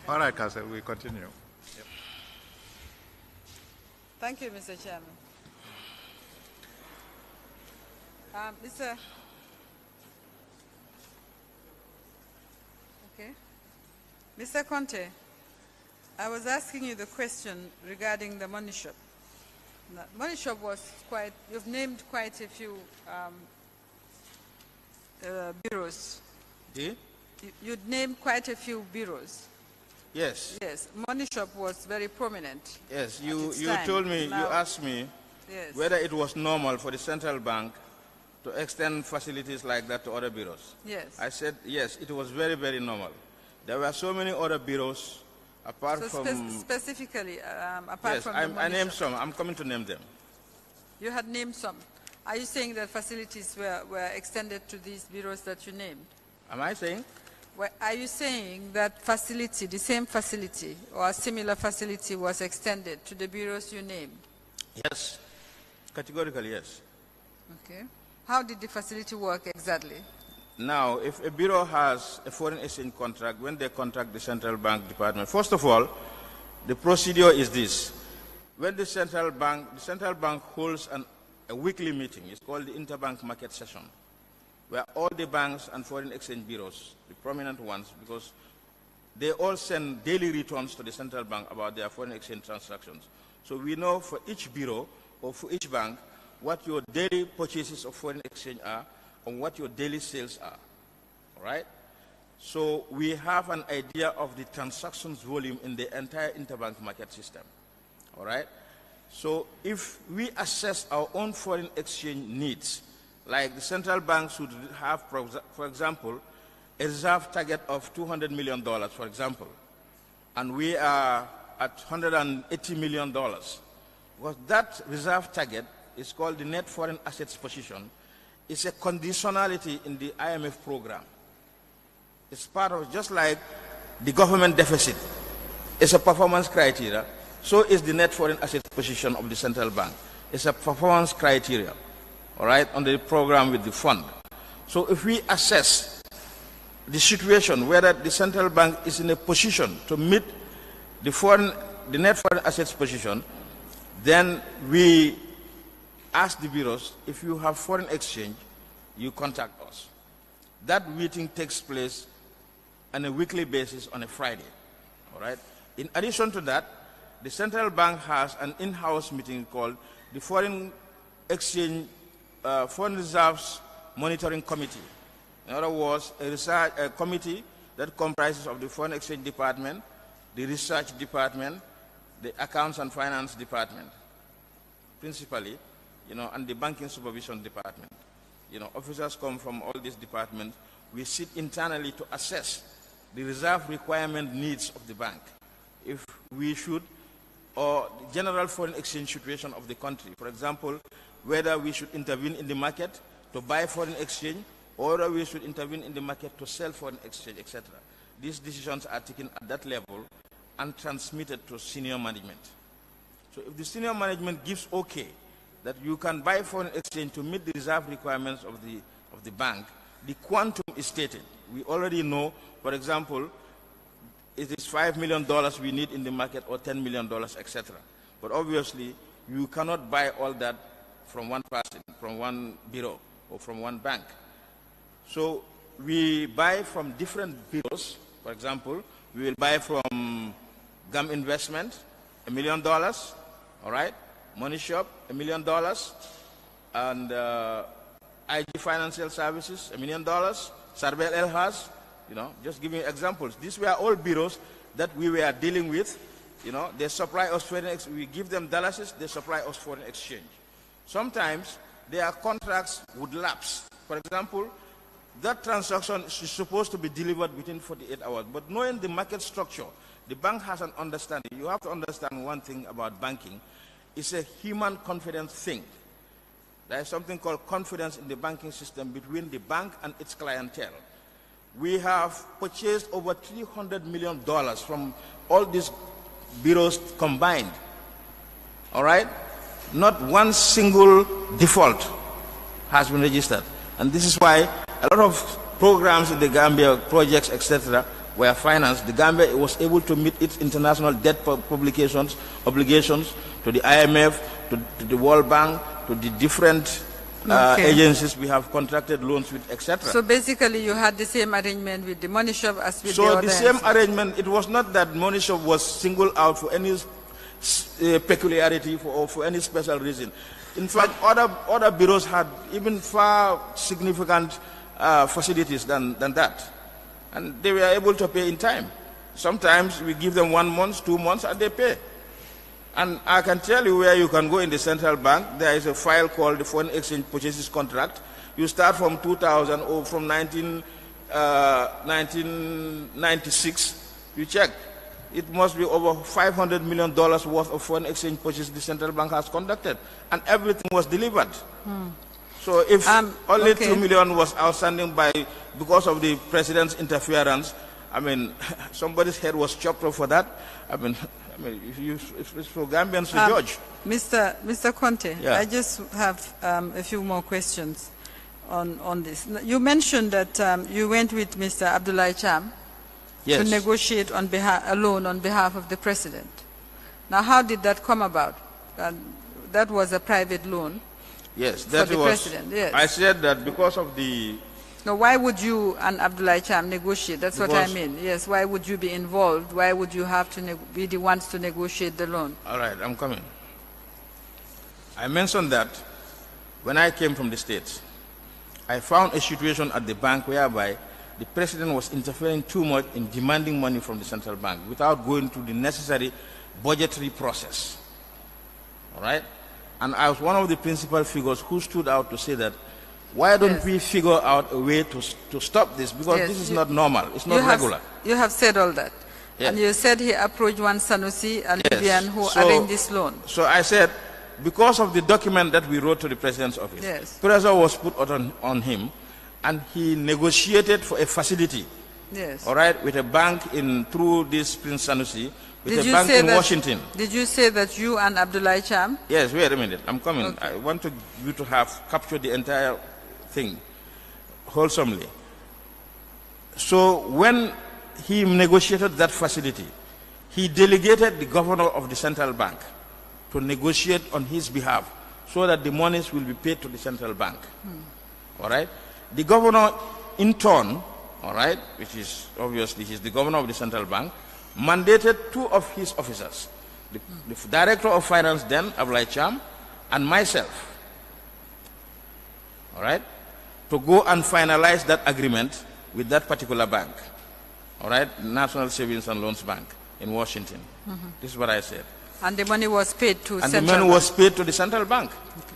All right, Council, we continue. Yep. Thank you, Mr. Chairman. Mr. Conteh, I was asking you the question regarding the money shop. The money shop was you've named quite a few bureaus. You'd named quite a few bureaus. Yes. Yes, money shop was very prominent. Yes, you told me, now, you asked me whether it was normal for the central bank to extend facilities like that to other bureaus. Yes. I said, yes, it was very, very normal. There were so many other bureaus apart from... Specifically, apart from the money I named shop. some. I'm coming to name them. You had named some. Are you saying that facilities were extended to these bureaus that you named? Am I saying? Are you saying that facility, the same facility or a similar facility was extended to the bureaus you named? Yes. Categorically, yes. Okay. How did the facility work exactly? Now, if a bureau has a foreign exchange contract, when they contract the central bank department, first of all, the procedure is this. When the central bank holds a weekly meeting, it's called the interbank market session, where all the banks and foreign exchange bureaus, the prominent ones, because they all send daily returns to the central bank about their foreign exchange transactions. So we know for each bureau or for each bank what your daily purchases of foreign exchange are and what your daily sales are. All right? So we have an idea of the transactions volume in the entire interbank market system. All right? So if we assess our own foreign exchange needs, like the central bank should have, for example, a reserve target of $200 million, for example, and we are at $180 million. Because that reserve target is called the net foreign assets position. It's a conditionality in the IMF program. It's part of, just like the government deficit is a performance criteria, so is the net foreign assets position of the central bank. It's a performance criteria, all right, under the program with the fund. So if we assess the situation whether the central bank is in a position to meet the net foreign assets position, then we ask the bureaus, if you have foreign exchange, you contact us. That meeting takes place on a weekly basis on a Friday, all right? In addition to that, the central bank has an in-house meeting called the Foreign Exchange, Foreign Reserves Monitoring Committee. In other words, a committee that comprises of the Foreign Exchange Department, the Research Department, the Accounts and Finance Department, principally, and the Banking Supervision Department. Officers come from all these departments. We sit internally to assess the reserve requirement needs of the bank. If we should, or the general foreign exchange situation of the country. For example, whether we should intervene in the market to buy foreign exchange, or whether we should intervene in the market to sell foreign exchange, etc. These decisions are taken at that level and transmitted to senior management. So if the senior management gives okay that you can buy foreign exchange to meet the reserve requirements of the bank, the quantum is stated. We already know, for example, it is $5 million we need in the market or $10 million, etc. But obviously, you cannot buy all that from one person, from one bureau, or from one bank. So we buy from different bureaus. For example, we will buy from GAM Investment, $1 million, all right? Money Shop, $1 million, and IG Financial Services, $1 million, Sarbel El-Haz, just giving examples. These were all bureaus that we were dealing with. They supply us foreign exchange. We give them dollars, they supply us foreign exchange. Sometimes their contracts would lapse. For example, that transaction is supposed to be delivered within 48 hours. But knowing the market structure, the bank has an understanding. You have to understand one thing about banking. It's a human confidence thing. There is something called confidence in the banking system between the bank and its clientele. We have purchased over $300 million from all these bureaus combined. All right? Not one single default has been registered. And this is why a lot of programs in the Gambia, projects, etc., were financed, the Gambia was able to meet its international debt obligations to the IMF, to the World Bank, to the different agencies we have contracted loans with, etc. So basically you had the same arrangement with the money shop as with the So other the same arrangement, it was not that money shop was singled out for any peculiarity or for any special reason. In fact, other bureaus had even far significant facilities than that. And they were able to pay in time. Sometimes we give them 1 month, 2 months, and they pay. And I can tell you where you can go in the central bank. There is a file called the Foreign Exchange Purchases Contract. You start from 2000 or from 1996. You check. It must be over $500 million worth of foreign exchange purchases the central bank has conducted. And everything was delivered. So if only $2 million was outstanding because of the president's interference, I mean, somebody's head was chopped off for that. I mean, it's for Gambians to judge. Mr. Conteh, Yeah. I just have a few more questions on this. You mentioned that you went with Mr. Abdullah Cham to negotiate a loan on behalf of the president. Now, how did that come about? That was a private loan. Yes, for that the was. president. Yes. I said that because of the. Now, why would you and Abdullah Cham negotiate? That's what I mean. Yes. Why would you be involved? Why would you have to be the ones to negotiate the loan? All right, I'm coming. I mentioned that when I came from the States, I found a situation at the bank whereby the president was interfering too much in demanding money from the central bank without going through the necessary budgetary process. All right? And I was one of the principal figures who stood out to say that, why don't we figure out a way to stop this? Because this is not normal. It's not regular. You have said all that. Yes. And you said he approached one Sanusi and Vivian who arranged this loan. So I said, because of the document that we wrote to the president's office, pressure was put on him, and he negotiated for a facility, all right, with a bank through this Prince Sanusi, with a bank in Washington. Did you say that you and Abdullah Cham? Yes, wait a minute, I'm coming. Okay. I want you to have captured the entire thing wholesomely. So when he negotiated that facility, he delegated the governor of the central bank to negotiate on his behalf so that the monies will be paid to the central bank. All right? The governor, in turn, all right, which is obviously he's the governor of the central bank, mandated 2 of his officers, the director of finance then, Abdullah Cham, and myself, all right, to go and finalize that agreement with that particular bank, all right, National Savings and Loans Bank in Washington. This is what I said. And the money was paid to central bank. And the money was paid to the central bank. Okay.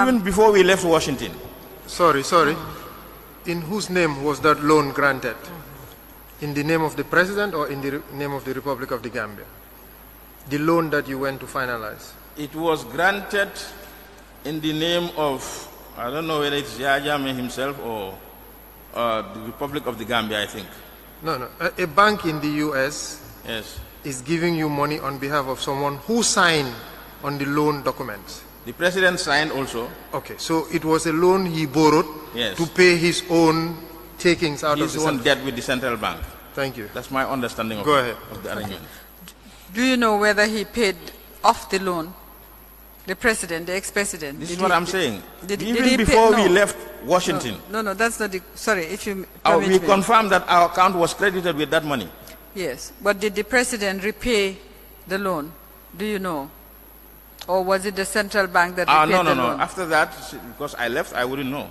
Even before we left Washington. Sorry. In whose name was that loan granted? In the name of the president or in the name of the Republic of the Gambia? The loan that you went to finalize? It was granted in the name of, I don't know whether it's Yajame himself or the Republic of the Gambia, I think. No. A bank in the U.S. is giving you money on behalf of someone who signed on the loan documents. The president signed also. Okay, so it was a loan he borrowed to pay his own takings out of the his own debt with the central bank. Thank you. That's my understanding of, of the arrangement. Do you know whether he paid off the loan? The president, the ex-president. This is what I'm saying. Even before we left Washington. No, that's not the... Sorry, if you we confirmed that our account was credited with that money. Yes, but did the president repay the loan? Do you know? Or was it the central bank that repaid the loan? No. After that, because I left, I wouldn't know.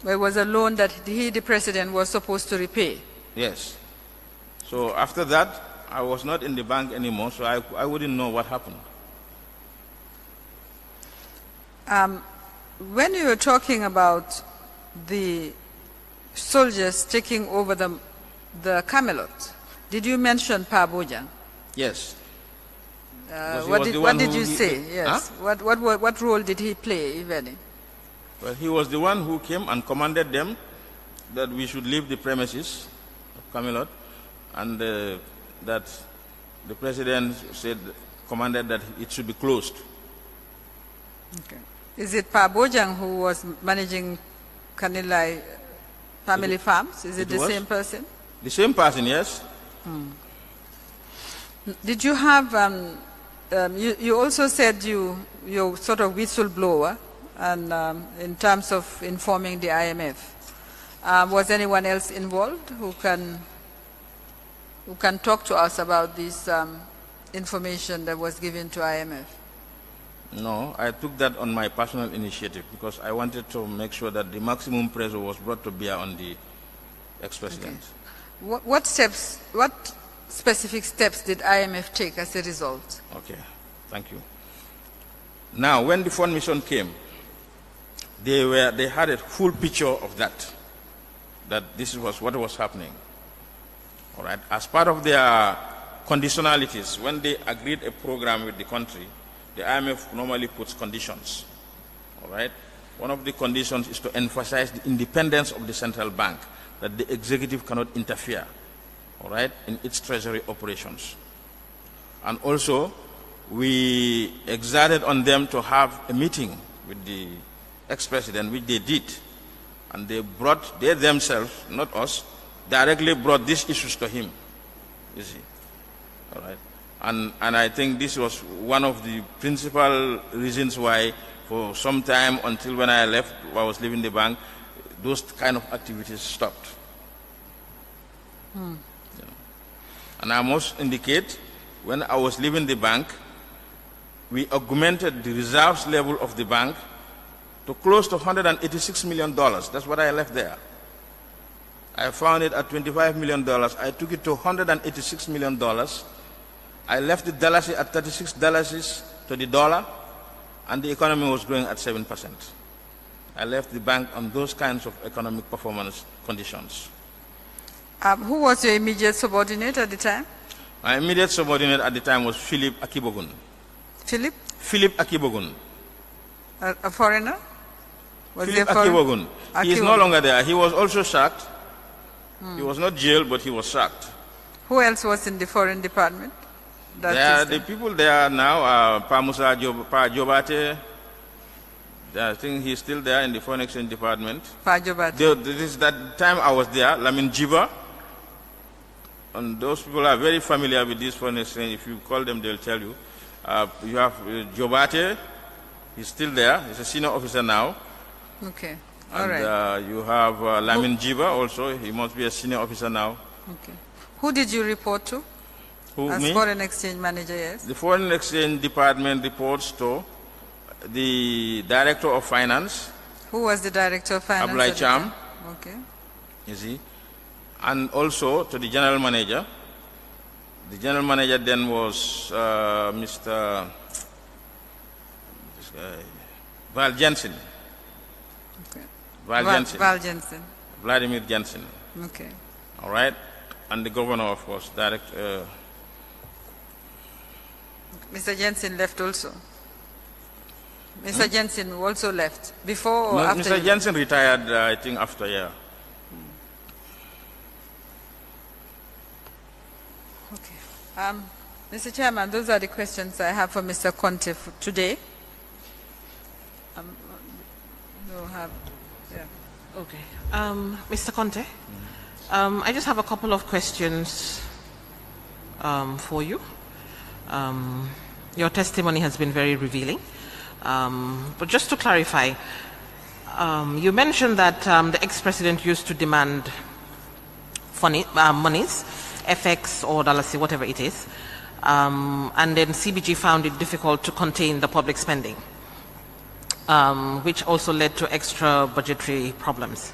It was a loan that the president, was supposed to repay. Yes. So after that, I was not in the bank anymore, so I wouldn't know what happened. When you were talking about the soldiers taking over the Camelot, did you mention Pa Bojang? Yes. What did you say? Yes. Huh? What role did he play, if any? Well, he was the one who came and commanded them that we should leave the premises of Camelot, and that the president commanded that it should be closed. Okay. Is it Pa Bojang who was managing Kanilai family farms? Is it the same person? The same person, yes. Did you have, you also said you're sort of whistleblower and, in terms of informing the IMF. Was anyone else involved who can talk to us about this information that was given to IMF? No, I took that on my personal initiative because I wanted to make sure that the maximum pressure was brought to bear on the ex-president. Okay. What specific steps did IMF take as a result? Okay, thank you. Now, when the fund mission came, they had a full picture of that this was what was happening. All right. As part of their conditionalities, when they agreed a program with the country, the IMF normally puts conditions. All right. One of the conditions is to emphasize the independence of the central bank, that the executive cannot interfere, all right, in its treasury operations. And also, we exerted on them to have a meeting with the ex-president, which they did. And they themselves, not us, directly brought these issues to him, you see. All right. And I think this was one of the principal reasons why, for some time until when I left, I was leaving the bank, those kind of activities stopped. Yeah. And I must indicate, when I was leaving the bank, we augmented the reserves level of the bank to close to $186 million. That's what I left there. I found it at $25 million. I took it to $186 million. I left the dollar at $36 to the dollar, and the economy was growing at 7%. I left the bank on those kinds of economic performance conditions. Who was your immediate subordinate at the time? My immediate subordinate at the time was Philip Akibogun. Philip? Philip Akibogun. A foreigner? Philip Akibogun. He is no longer there. He was also sacked. He was not jailed, but he was sacked. Who else was in the foreign department? The people there now are Pamusa Jobate. I think he's still there in the foreign exchange department. That time I was there, Lamin Jiba. And those people are very familiar with this foreign exchange. If you call them, they'll tell you. You have Jobate. He's still there. He's a senior officer now. Okay. All right. You have Lamin Jiba also. He must be a senior officer now. Okay. Who did you report to? As me? foreign exchange manager, yes. The foreign exchange department reports to the director of finance. Who was the director of finance? Ablai Cham. Okay. You see. And also to the general manager. The general manager then was Mr. Val Jensen. Okay. Val Jensen. Vladimir Jensen. Okay. All right. And the governor, of course, Mr. Jensen left also. Mr. Jensen also left before or after? Mr. Jensen retired, I think, after a year. Okay. Mr. Chairman, those are the questions I have for Mr. Conteh today. Okay. Mr. Conteh, I just have a couple of questions for you. Your testimony has been very revealing. But just to clarify, you mentioned that the ex-president used to demand monies, FX or dollars, whatever it is, and then CBG found it difficult to contain the public spending, which also led to extra budgetary problems.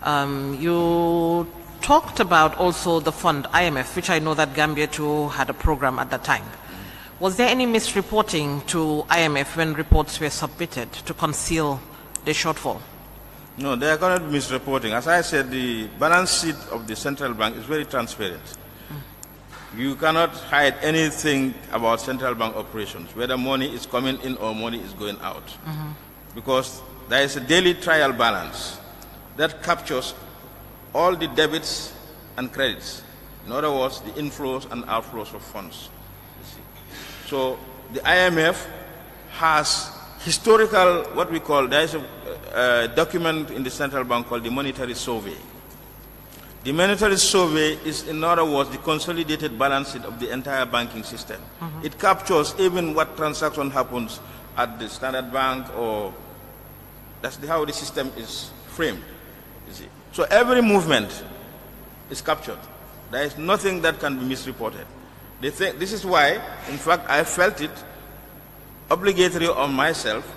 You talked about also the fund, IMF, which I know that Gambia too had a program at that time. Was there any misreporting to IMF when reports were submitted to conceal the shortfall? No, there cannot be misreporting. As I said, the balance sheet of the central bank is very transparent. You cannot hide anything about central bank operations, whether money is coming in or money is going out. Because there is a daily trial balance that captures all the debits and credits. In other words, the inflows and outflows of funds. So the IMF has historical, what we call, there is a document in the central bank called the Monetary Survey. The monetary survey is, in other words, the consolidated balance sheet of the entire banking system. It captures even what transaction happens at the Standard Bank, or that's how the system is framed. You see. So every movement is captured. There is nothing that can be misreported. This is why, in fact, I felt it obligatory on myself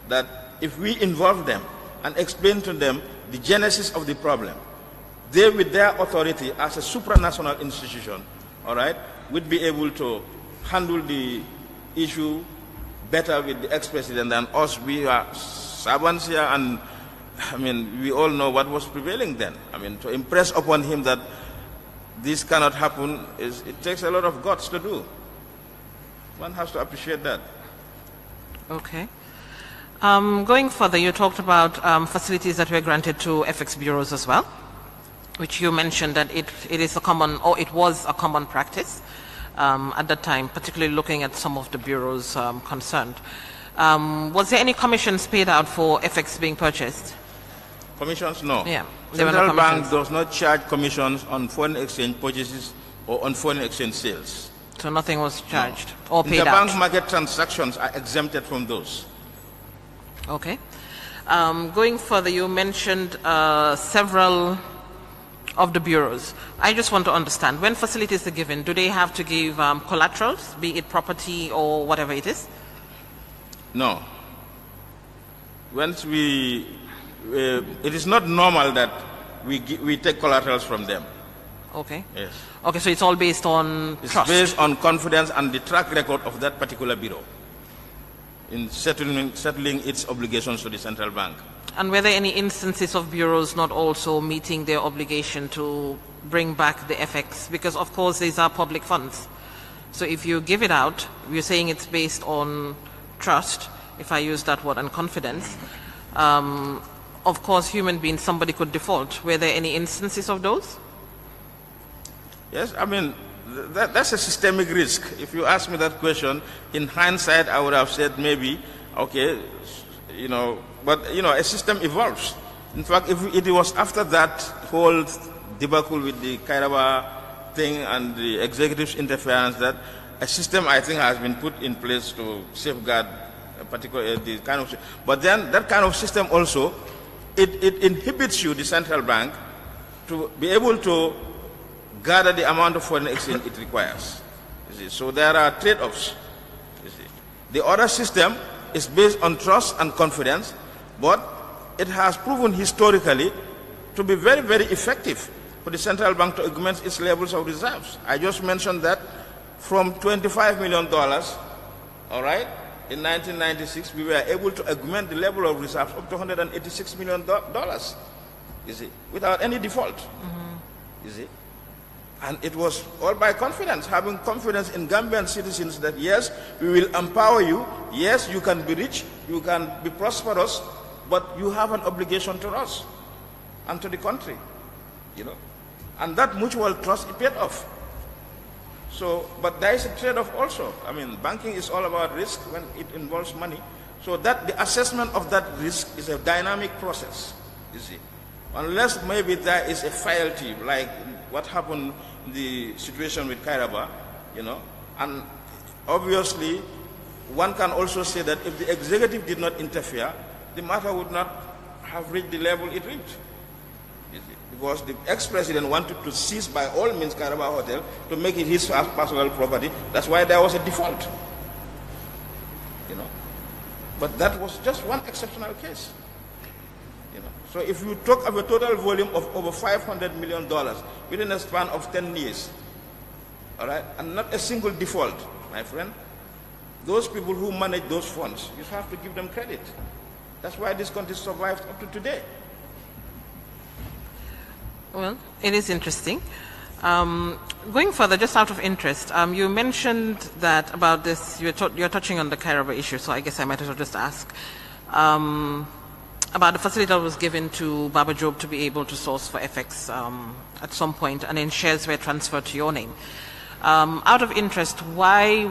that if we involve them and explain to them the genesis of the problem, they, with their authority as a supranational institution, all right, would be able to handle the issue better with the ex-president than us. We are servants here, and I mean, we all know what was prevailing then. I mean, to impress upon him that this cannot happen, it takes a lot of guts to do. One has to appreciate that. Okay. Going further, you talked about facilities that were granted to FX bureaus as well, which you mentioned that it is a common, or it was a common practice at that time, particularly looking at some of the bureaus concerned. Was there any commissions paid out for FX being purchased? Commissions, no. Yeah, Central Bank does not charge commissions on foreign exchange purchases or on foreign exchange sales. So nothing was charged or paid out? Interbank market transactions are exempted from those. Okay. Going further, you mentioned several of the bureaus. I just want to understand, when facilities are given, do they have to give collaterals, be it property or whatever it is? No. Once it is not normal that we take collaterals from them. Okay. Yes. Okay, so it's all based on trust. It's based on confidence and the track record of that particular bureau in settling its obligations to the central bank. And were there any instances of bureaus not also meeting their obligation to bring back the FX? Because, of course, these are public funds. So if you give it out, you're saying it's based on trust, if I use that word, and confidence. Of course, human beings, somebody could default. Were there any instances of those? Yes, I mean, that's a systemic risk. If you ask me that question, in hindsight, I would have said maybe, okay, you know, but, you know, a system evolves. In fact, if it was after that whole debacle with the Kairaba thing and the executive's interference that a system, I think, has been put in place to safeguard a particular the kind of. But then that kind of system also, it inhibits you, the central bank, to be able to gather the amount of foreign exchange it requires. You see. So there are trade-offs. You see. The other system is based on trust and confidence, but it has proven historically to be very, very effective for the central bank to augment its levels of reserves. I just mentioned that from $25 million, all right, in 1996, we were able to augment the level of reserves up to $186 million, you see, without any default, you see. And it was all by confidence, having confidence in Gambian citizens that, yes, we will empower you, yes, you can be rich, you can be prosperous, but you have an obligation to us and to the country, you know. And that mutual trust, it paid off. So, but there is a trade-off also. I mean, banking is all about risk when it involves money. So that the assessment of that risk is a dynamic process, you see. Unless maybe there is a fealty, like what happened in the situation with Kairaba, you know. And obviously, one can also say that if the executive did not interfere, the matter would not have reached the level it reached. Because the ex-president wanted to seize by all means Kairaba Hotel to make it his personal property. That's why there was a default. You know. But that was just one exceptional case. You know. So if you talk of a total volume of over $500 million within a span of 10 years, all right, and not a single default, my friend, those people who manage those funds, you have to give them credit. That's why this country survived up to today. Well, it is interesting. Going further, just out of interest, you mentioned that about this, you're touching on the Kairaba issue, so I guess I might as well just ask about the facility that was given to Baba Job to be able to source for FX at some point, and then shares were transferred to your name. Out of interest, why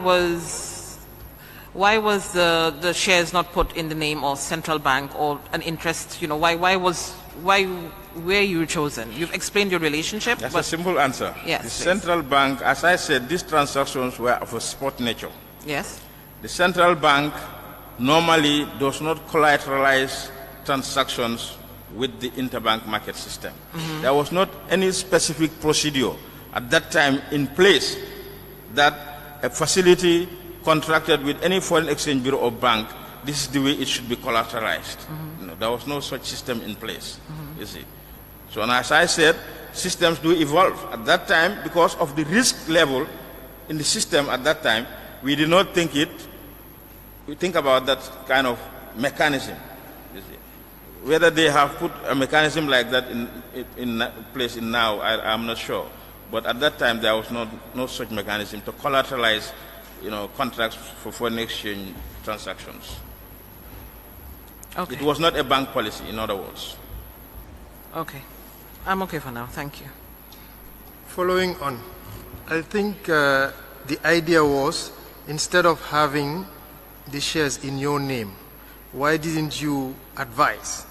why was the shares not put in the name of central bank or an interest? You know, why were you chosen? You've explained your relationship. That's a simple answer. Yes, the please. central bank, as I said, these transactions were of a spot nature. Yes. The central bank normally does not collateralize transactions with the interbank market system. There was not any specific procedure at that time in place that a facility contracted with any foreign exchange bureau or bank, this is the way it should be collateralized. You know, there was no such system in place, you see. So, and as I said, systems do evolve. At that time, because of the risk level in the system at that time, we did not think we think about that kind of mechanism. You see. Whether they have put a mechanism like that in place in now, I'm not sure. But at that time, there was no such mechanism to collateralize, you know, contracts for foreign exchange transactions. Okay. It was not a bank policy, in other words. Okay. I'm okay for now. Thank you. Following on, I think the idea was, instead of having the shares in your name, why didn't you advise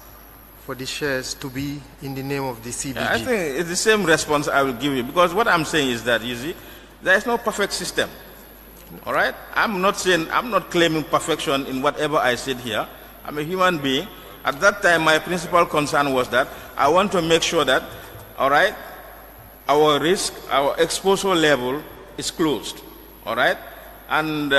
for the shares to be in the name of the CBG? I think it's the same response I will give you, because what I'm saying is that, you see, there is no perfect system. All right? I'm not claiming perfection in whatever I said here. I'm a human being. At that time, my principal concern was that I want to make sure that, all right, our risk, our exposure level is closed. All right? And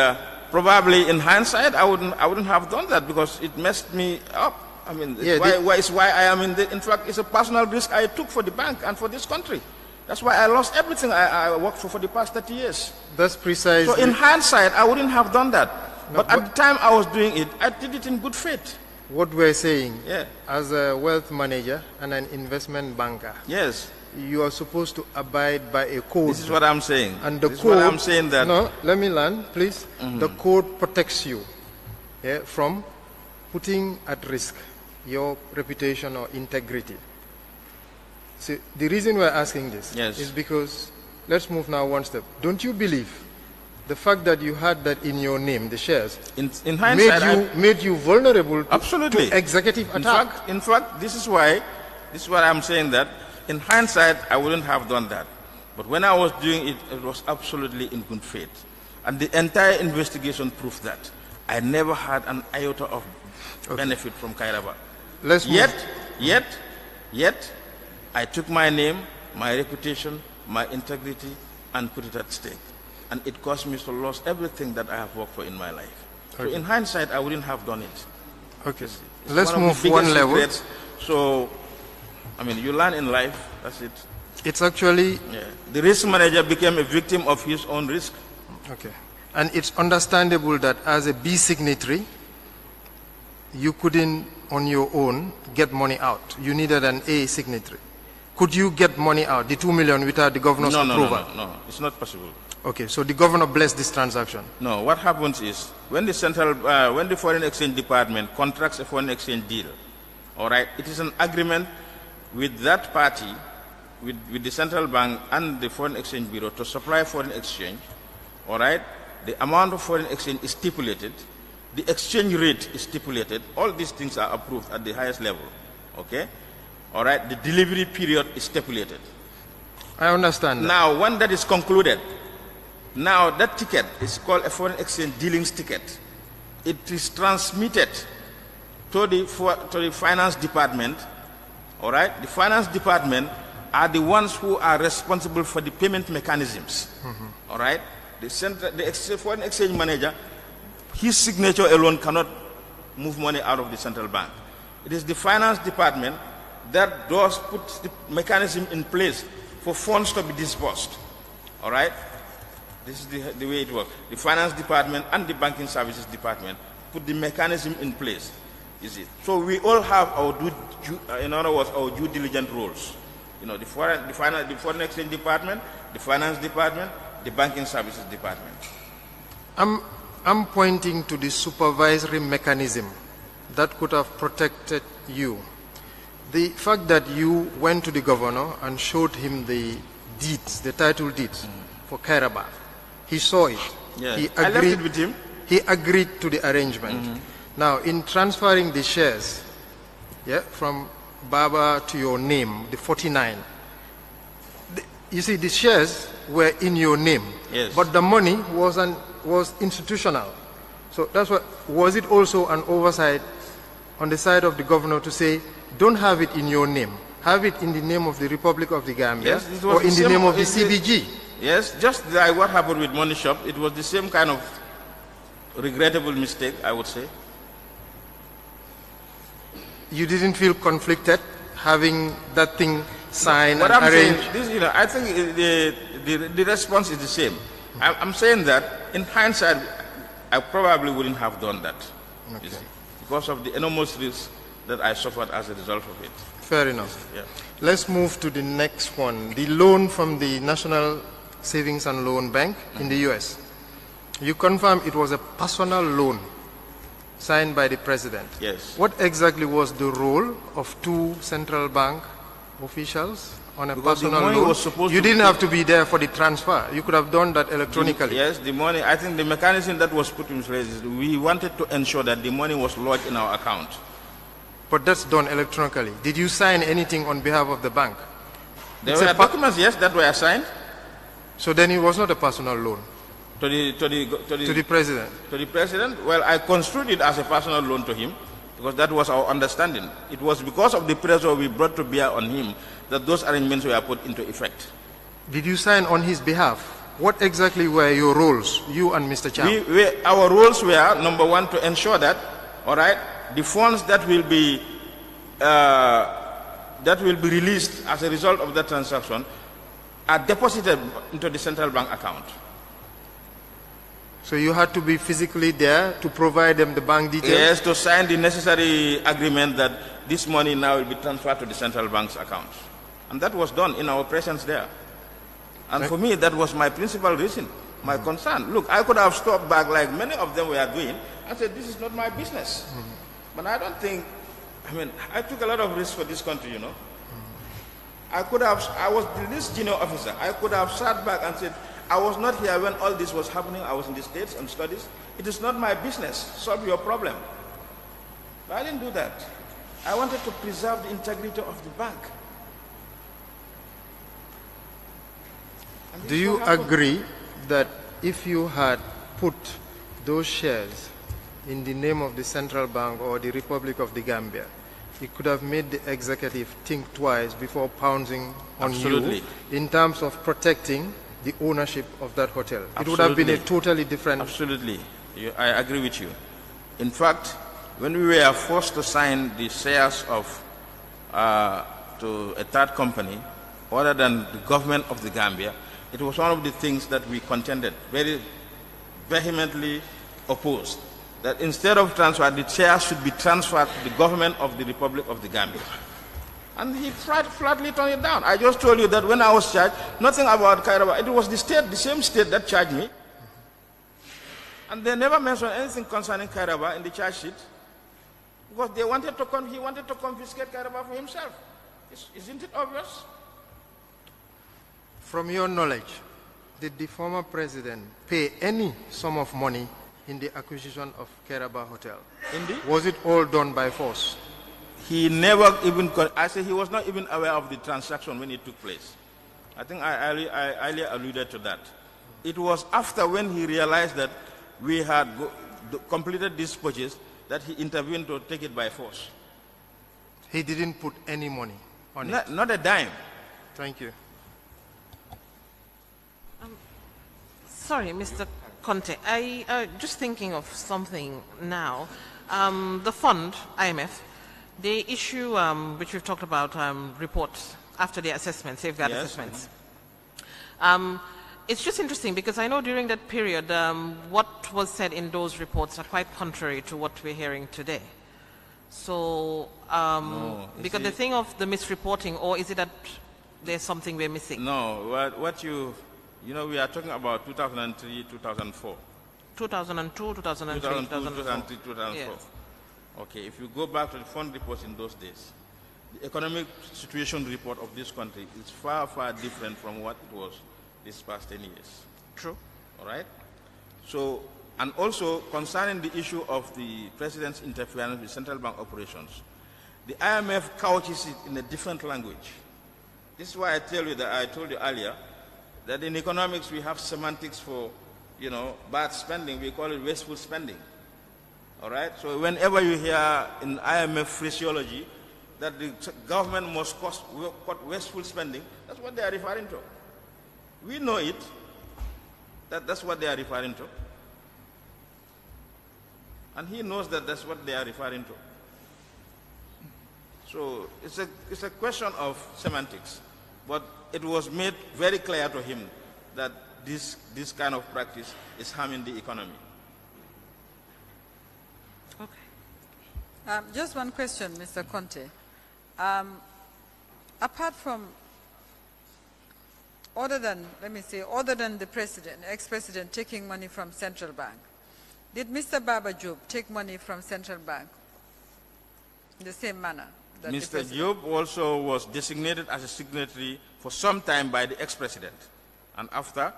probably in hindsight, I wouldn't have done that, because it messed me up. I mean, it's why I am in fact, it's a personal risk I took for the bank and for this country. That's why I lost everything I worked for the past 30 years. That's precisely. So in hindsight, I wouldn't have done that. No, but at the time I was doing it, I did it in good faith. What we're saying, yeah, as a wealth manager and an investment banker, yes, you are supposed to abide by a code. This is what I'm saying. And the this code, is what I'm saying that. No, let me land, please. The code protects you, yeah, from putting at risk your reputation or integrity. See, the reason we're asking this is because, let's move now one step. Don't you believe the fact that you had that in your name, the shares, in hindsight, made you vulnerable to, absolutely, to executive attack? In fact, this is what I'm saying, that in hindsight, I wouldn't have done that. But when I was doing it, it was absolutely in good faith. And the entire investigation proved that. I never had an iota of benefit from Kairaba. Yet, I took my name, my reputation, my integrity, and put it at stake. And it cost me to lose everything that I have worked for in my life. Okay. So in hindsight, I wouldn't have done it. Okay. Let's move one level. Secrets. So, I mean, you learn in life, that's it. It's actually... Yeah. The risk manager became a victim of his own risk. Okay. And it's understandable that as a B signatory, you couldn't, on your own, get money out. You needed an A signatory. Could you get money out, the 2 million, without the governor's approval? No, it's not possible. Okay, so the governor blessed this transaction. No, what happens is, when the foreign exchange department contracts a foreign exchange deal, all right, it is an agreement with that party, with the central bank and the foreign exchange bureau to supply foreign exchange, all right? The amount of foreign exchange is stipulated, the exchange rate is stipulated, all these things are approved at the highest level, okay? All right, the delivery period is stipulated. I understand that. Now, when that is concluded, now that ticket is called a foreign exchange dealings ticket. It is transmitted to the finance department, all right? The finance department are the ones who are responsible for the payment mechanisms, all right? The foreign exchange manager, his signature alone cannot move money out of the central bank. It is the finance department that does put the mechanism in place for funds to be disbursed. All right? This is the way it works. The finance department and the banking services department put the mechanism in place. You see? So we all have our in other words, our due diligence roles. You know, the foreign exchange department, the finance department, the banking services department. I'm pointing to the supervisory mechanism that could have protected you. The fact that you went to the governor and showed him the deeds, the title deeds for Kairaba, he saw it. Yeah. He agreed. I left it with him. He agreed to the arrangement. Now, in transferring the shares, from Baba to your name, the 49, you see, the shares were in your name, but the money was institutional. So that's what, was it also an oversight on the side of the governor to say, don't have it in your name, have it in the name of the Republic of the Gambia, or in the name of the CBG? Yes, just like what happened with Money Shop, it was the same kind of regrettable mistake, I would say. You didn't feel conflicted having that thing signed and arranged? Saying, this, I think the response is the same. I'm saying that in hindsight, I probably wouldn't have done that, you see, because of the enormous risk that I suffered as a result of it. Fair enough. Yeah. Let's move to the next one, the loan from the National Savings and Loan Bank in the US. You confirm it was a personal loan signed by the president. Yes. What exactly was the role of two central bank officials on a personal loan? You didn't have to be there for the transfer. You could have done that electronically. Yes, the money, I think the mechanism that was put in place is we wanted to ensure that the money was lodged in our account. But that's done electronically. Did you sign anything on behalf of the bank? There were documents, yes, that were signed. So then it was not a personal loan? To the president? To the president? Well, I construed it as a personal loan to him because that was our understanding. It was because of the pressure we brought to bear on him that those arrangements were put into effect. Did you sign on his behalf? What exactly were your roles, you and Mr. Cham? Our roles were, number one, to ensure that, all right, the funds that will be released as a result of that transaction are deposited into the central bank account. So you had to be physically there to provide them the bank details? Yes, to sign the necessary agreement that this money now will be transferred to the central bank's account. And that was done in our presence there. And for me, that was my principal reason, my concern. Look, I could have stopped back like many of them were doing and said, this is not my business. But I don't think, I took a lot of risks for this country, you know. I was the least junior officer. I could have sat back and said, I was not here when all this was happening. I was in the States on studies. It is not my business. Solve your problem. But I didn't do that. I wanted to preserve the integrity of the bank. Do you agree that if you had put those shares in the name of the central bank or the Republic of the Gambia, it could have made the executive think twice before pouncing on you in terms of protecting the ownership of that hotel? It would have been a totally different... Absolutely. I agree with you. In fact, when we were forced to sign the shares of to a third company other than the government of the Gambia, it was one of the things that we contended, very vehemently opposed, that instead of transfer, the shares should be transferred to the government of the Republic of the Gambia. And he flatly turned it down. I just told you that when I was charged, nothing about Kairaba. It was the same state that charged me. And they never mentioned anything concerning Kairaba in the charge sheet. Because he wanted to confiscate Kairaba for himself. Isn't it obvious? From your knowledge, did the former president pay any sum of money in the acquisition of Kairaba Hotel? Indeed. Was it all done by force? He never even, I say he was not even aware of the transaction when it took place. I think I earlier alluded to that. It was after when he realized that we had completed this purchase that he intervened to take it by force. He didn't put any money on it? Not a dime. Thank you. Sorry, Mr. Conteh, I just thinking of something now. The fund, IMF, they issue, which we've talked about, reports after the assessment, safeguard assessments. It's just interesting because I know during that period, what was said in those reports are quite contrary to what we're hearing today. So, because the thing of the misreporting, or is it that there's something we're missing? No, you know, we are talking about 2003, 2004. 2002, 2003, 2003, 2004. Yes. Okay, if you go back to the fund reports in those days, the economic situation report of this country is far, far different from what it was these past 10 years. True. All right? So And also, concerning the issue of the president's interference with central bank operations, the IMF couches it in a different language. This is why I told you earlier, that in economics we have semantics for, bad spending. We call it wasteful spending. All right? So whenever you hear in IMF phraseology that the government must cut wasteful spending, that's what they are referring to. We know it, that's what they are referring to. And he knows that that's what they are referring to. So it's a question of semantics. But it was made very clear to him that this kind of practice is harming the economy. Okay. Just one question, Mr. Conteh. Apart from, other than the president, ex-president taking money from central bank, did Mr. Baba Job take money from central bank in the same manner? Mr. Job also was designated as a signatory for some time by the ex-president. And after,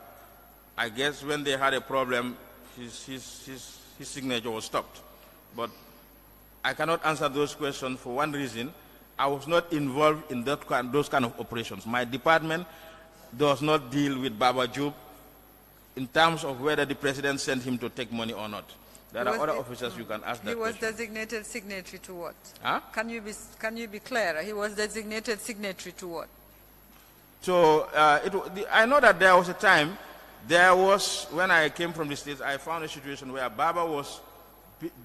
I guess when they had a problem, his signature was stopped. But I cannot answer those questions for one reason. I was not involved in those kind of operations. My department does not deal with Baba Job in terms of whether the president sent him to take money or not. There are other officers you can ask that question. He was designated signatory to what? Huh? Can you be clearer? He was designated signatory to what? So I know that there was a time, when I came from the States, I found a situation where Baba was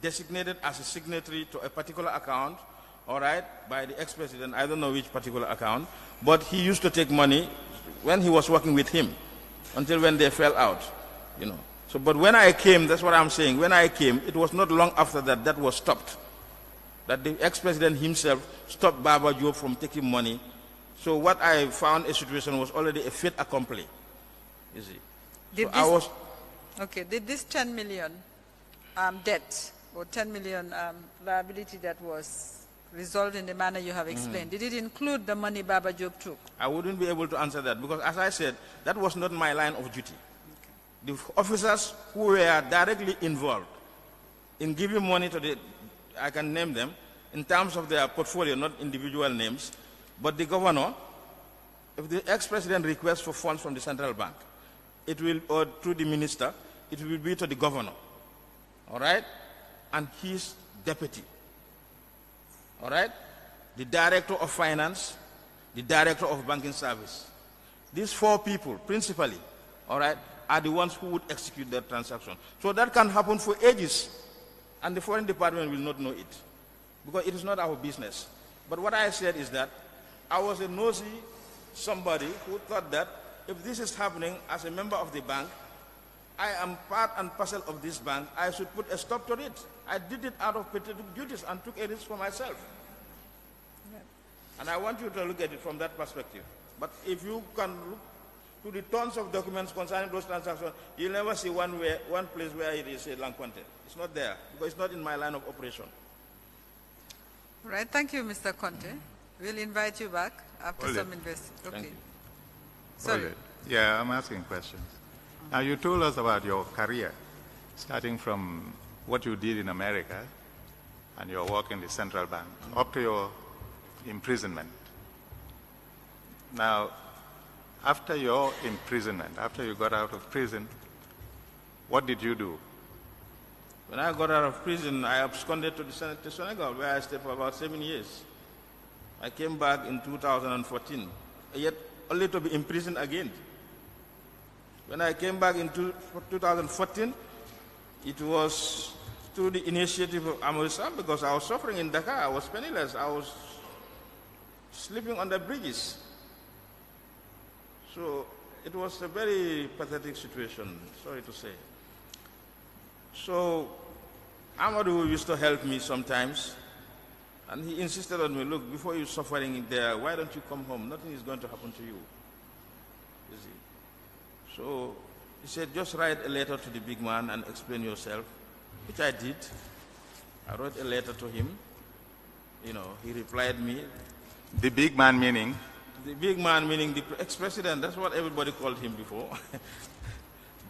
designated as a signatory to a particular account, all right, by the ex-president. I don't know which particular account, but he used to take money when he was working with him until when they fell out, So, but when I came, that's what I'm saying, when I came, it was not long after that was stopped. That the ex-president himself stopped Baba Job from taking money. So what I found a situation was already a fait accompli, you see. Did this 10 million debt or 10 million liability that was resolved in the manner you have explained, did it include the money Baba Job took? I wouldn't be able to answer that because, as I said, that was not my line of duty. The officers who were directly involved in giving money to I can name them, in terms of their portfolio, not individual names, but the governor, if the ex-president requests for funds from the central bank, it will, or through the minister, it will be to the governor, all right, and his deputy, all right, the director of finance, the director of banking service. These four people, principally, all right, are the ones who would execute that transaction. So that can happen for ages, and the foreign department will not know it, because it is not our business. But what I said is that I was a nosy somebody who thought that if this is happening as a member of the bank, I am part and parcel of this bank, I should put a stop to it. I did it out of patriotic duties and took a risk for myself. Yeah. And I want you to look at it from that perspective. But if you can look to the tons of documents concerning those transactions, you'll never see one place where it is a Conteh. It's not there, because it's not in my line of operation. All right, thank you, Mr. Conteh. We'll invite you back after some investigation. Okay. Sorry. Yeah, I'm asking questions. Now, you told us about your career, starting from what you did in America and your work in the central bank, up to your imprisonment. Now, after your imprisonment, after you got out of prison, what did you do? When I got out of prison, I absconded to Senegal, where I stayed for about 7 years. I came back in 2014, yet only to be imprisoned again. When I came back in 2014, it was through the initiative of Amorisa, because I was suffering in Dakar. I was penniless. I was sleeping on the bridges. So it was a very pathetic situation, sorry to say. So Amadou used to help me sometimes, and he insisted on me, look, before you're suffering there, why don't you come home? Nothing is going to happen to you. You see. So he said, just write a letter to the big man and explain yourself, which I did. I wrote a letter to him. He replied me. The big man meaning? The big man meaning the ex-president. That's what everybody called him before.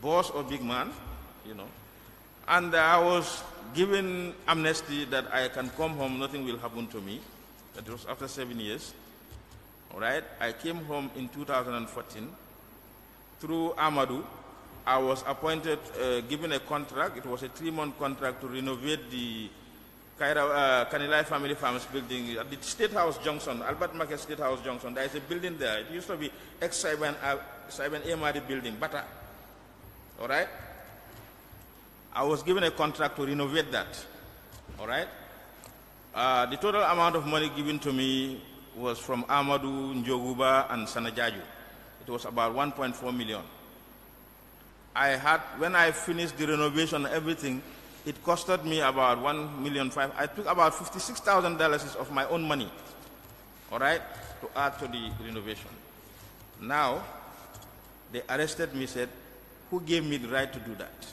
Boss or big man, And I was given amnesty that I can come home, nothing will happen to me. That was after 7 years. All right, I came home in 2014. Through Amadou, I was appointed, given a contract. It was a 3-month contract to renovate the Kanilai Family Farms building at the State House Junction, Albert Market State House Junction. There is a building there. It used to be ex-Saiban Amadi building, Bata. All right? I was given a contract to renovate that. All right? The total amount of money given to me was from Amadou, Njoguba, and Sanajaju. It was about 1.4 million. When I finished the renovation and everything, it costed me about $1.5 million. I took about $56,000 of my own money, all right, to add to the renovation. Now, they arrested me, said, who gave me the right to do that?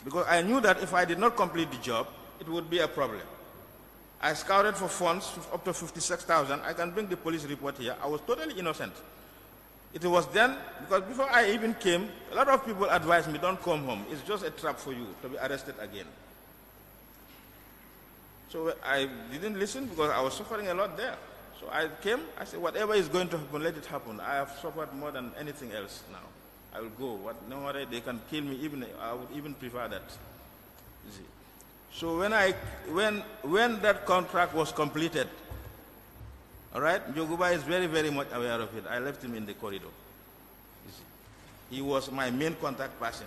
Because I knew that if I did not complete the job, it would be a problem. I scouted for funds up to $56,000. I can bring the police report here. I was totally innocent. It was then, because before I even came, a lot of people advised me, don't come home. It's just a trap for you to be arrested again. So I didn't listen because I was suffering a lot there. So I came, I said, whatever is going to happen, let it happen. I have suffered more than anything else now. I will go. No matter they can kill me, I would even prefer that. You see. So when that contract was completed, all right, Njoguba is very, very much aware of it. I left him in the corridor. You see. He was my main contact person.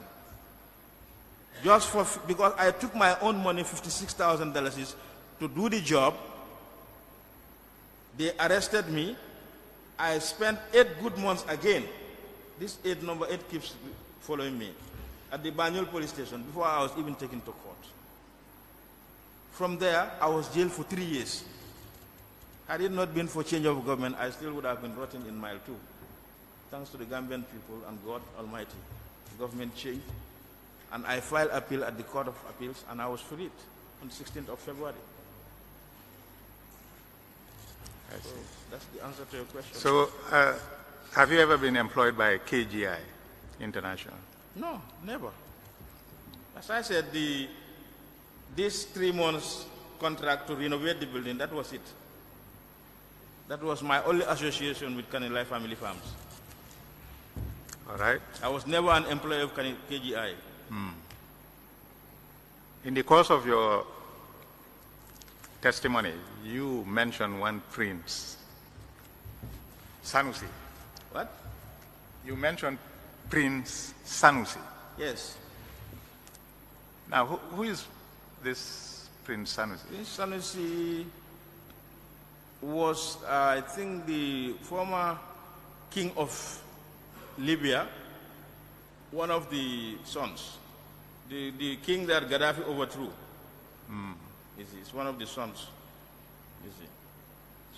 Because I took my own money, $56,000, to do the job. They arrested me. I spent 8 good months again. This number 8 keeps following me at the Banyul police station before I was even taken to court. From there, I was jailed for 3 years. Had it not been for change of government, I still would have been rotten in mile 2. Thanks to the Gambian people and God Almighty. The government changed, and I filed appeal at the Court of Appeals, and I was freed on the 16th of February. So that's the answer to your question. So, have you ever been employed by KGI International? No, never. As I said, this 3 months contract to renovate the building, that was it. That was my only association with Kanilai Family Farms. All right. I was never an employee of KGI. In the course of your testimony, you mentioned one prince, Sanusi. What? You mentioned Prince Sanusi. Yes. Now, who is this Prince Sanusi? Prince Sanusi was, I think, the former king of Libya, one of the sons. The king that Gaddafi overthrew. Is one of the sons. You see.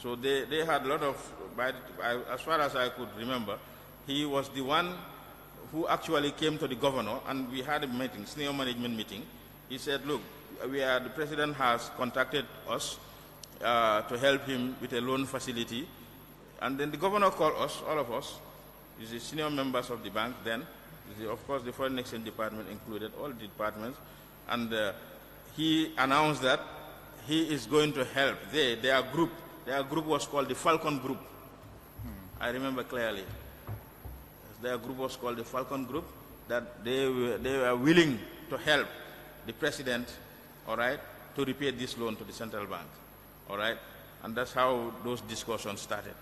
So they had a lot of, as far as I could remember, he was the one who actually came to the governor, and we had a meeting, senior management meeting. He said, look, the president has contacted us to help him with a loan facility. And then the governor called us, all of us, the senior members of the bank then, of course the foreign exchange department included, all the departments, and he announced that he is going to help. Their group was called the Falcon Group. I remember clearly. Their group was called the Falcon Group, that they were willing to help the president, all right, to repay this loan to the central bank, all right? And that's how those discussions started.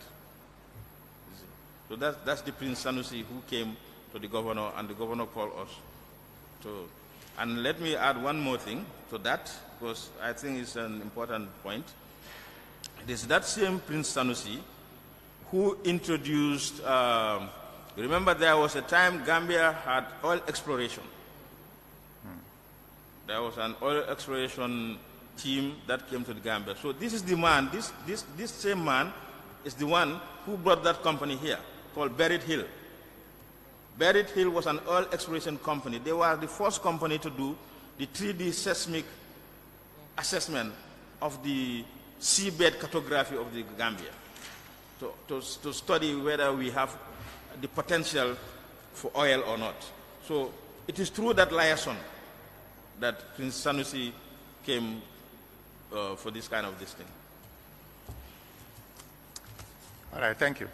So that's the Prince Sanusi who came to the governor, and the governor called us to. And let me add one more thing to that, because I think it's an important point. It is that same Prince Sanusi who introduced, remember there was a time Gambia had oil exploration. There was an oil exploration team that came to the Gambia. So this is the man, this same man is the one who brought that company here, called Buried Hill. Buried Hill was an oil exploration company. They were the first company to do the 3D seismic assessment of the seabed cartography of the Gambia to study whether we have the potential for oil or not. So it is through that liaison that Prince Sanusi came for this kind of this thing. All right, thank you.